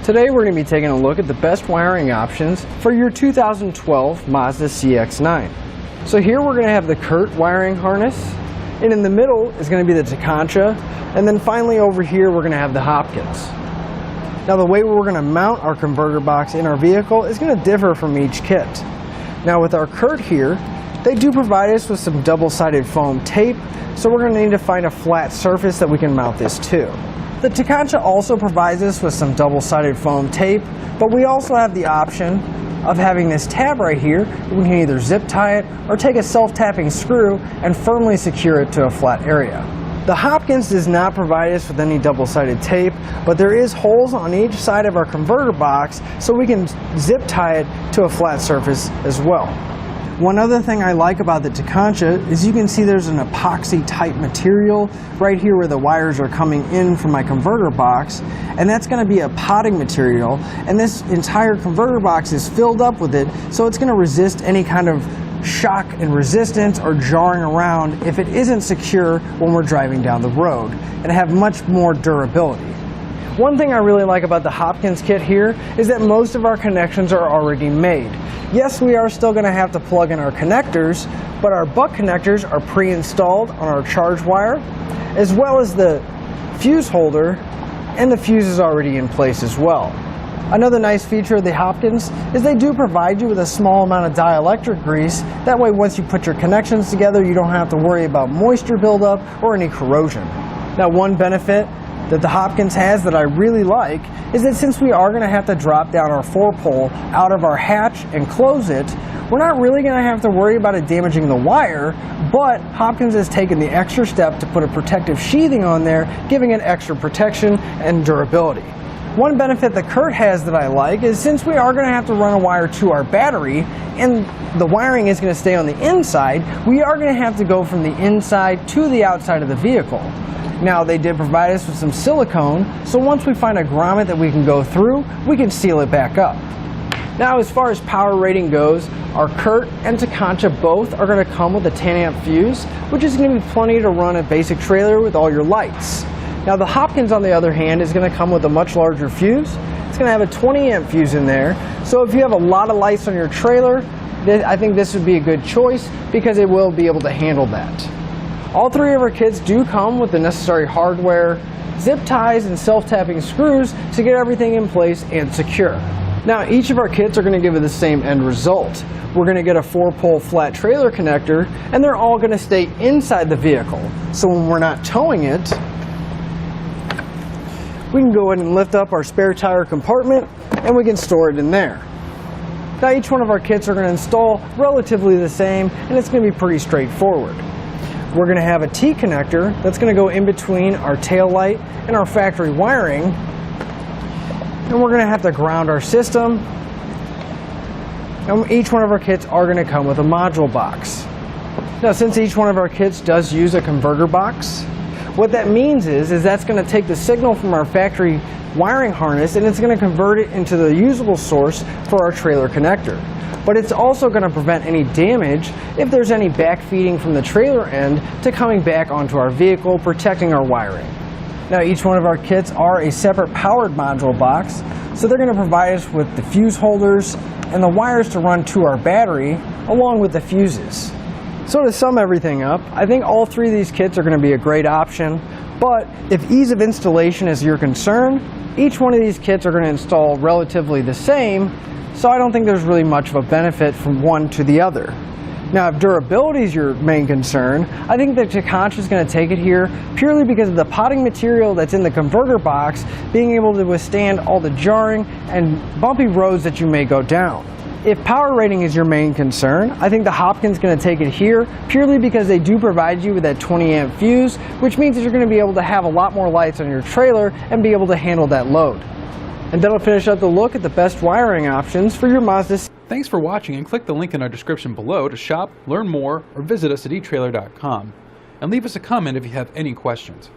Today we're going to be taking a look at the best wiring options for your 2012 Mazda CX-9. So here we're going to have the Curt wiring harness, and in the middle is going to be the Tekonsha, and then finally over here we're going to have the Hopkins. Now the way we're going to mount our converter box in our vehicle is going to differ from each kit. Now with our Curt here, they do provide us with some double-sided foam tape, so we're going to need to find a flat surface that we can mount this to. The Tekonsha also provides us with some double-sided foam tape, but we also have the option of having this tab right here. We can either zip tie it or take a self-tapping screw and firmly secure it to a flat area. The Hopkins does not provide us with any double-sided tape, but there is holes on each side of our converter box so we can zip tie it to a flat surface as well. One other thing I like about the Tekonsha is you can see there's an epoxy-type material right here where the wires are coming in from my converter box, and that's going to be a potting material, and this entire converter box is filled up with it, so it's going to resist any kind of shock and resistance or jarring around if it isn't secure when we're driving down the road, and have much more durability. One thing I really like about the Hopkins kit here is that most of our connections are already made. Yes, we are still going to have to plug in our connectors, but our butt connectors are pre-installed on our charge wire, as well as the fuse holder, and the fuse is already in place as well. Another nice feature of the Hopkins is they do provide you with a small amount of dielectric grease. That way once you put your connections together, you don't have to worry about moisture buildup or any corrosion. Now one benefit that the Hopkins has that I really like is that since we are going to have to drop down our 4-pole out of our hatch and close it, we're not really going to have to worry about it damaging the wire, but Hopkins has taken the extra step to put a protective sheathing on there, giving it extra protection and durability. One benefit that Curt has that I like is since we are going to have to run a wire to our battery and the wiring is going to stay on the inside, we are going to have to go from the inside to the outside of the vehicle. Now they did provide us with some silicone, so once we find a grommet that we can go through, we can seal it back up. Now as far as power rating goes, our Curt and Tekonsha both are going to come with a 10 amp fuse, which is going to be plenty to run a basic trailer with all your lights. Now the Hopkins on the other hand is going to come with a much larger fuse. It's going to have a 20 amp fuse in there, so if you have a lot of lights on your trailer, I think this would be a good choice because it will be able to handle that. All three of our kits do come with the necessary hardware, zip ties, and self-tapping screws to get everything in place and secure. Now each of our kits are going to give it the same end result. We're going to get a 4-pole flat trailer connector, and they're all going to stay inside the vehicle. So when we're not towing it, we can go ahead and lift up our spare tire compartment and we can store it in there. Now each one of our kits are going to install relatively the same, and it's going to be pretty straightforward. We're going to have a T connector that's going to go in between our tail light and our factory wiring, and we're going to have to ground our system, and each one of our kits are going to come with a module box. Now since each one of our kits does use a converter box, what that means is that's going to take the signal from our factory wiring harness and it's going to convert it into the usable source for our trailer connector. But it's also going to prevent any damage if there's any backfeeding from the trailer end to coming back onto our vehicle, protecting our wiring. Now each one of our kits are a separate powered module box, so they're going to provide us with the fuse holders and the wires to run to our battery along with the fuses. So to sum everything up, I think all three of these kits are going to be a great option, but if ease of installation is your concern, each one of these kits are going to install relatively the same, so I don't think there's really much of a benefit from one to the other. Now if durability is your main concern, I think the Tekonsha is going to take it here purely because of the potting material that's in the converter box being able to withstand all the jarring and bumpy roads that you may go down. If power rating is your main concern, I think the Hopkins is going to take it here purely because they do provide you with that 20 amp fuse, which means that you're going to be able to have a lot more lights on your trailer and be able to handle that load. And that'll finish up the look at the best wiring options for your Mazda. Thanks for watching, and click the link in our description below to shop, learn more, or visit us at etrailer.com. And leave us a comment if you have any questions.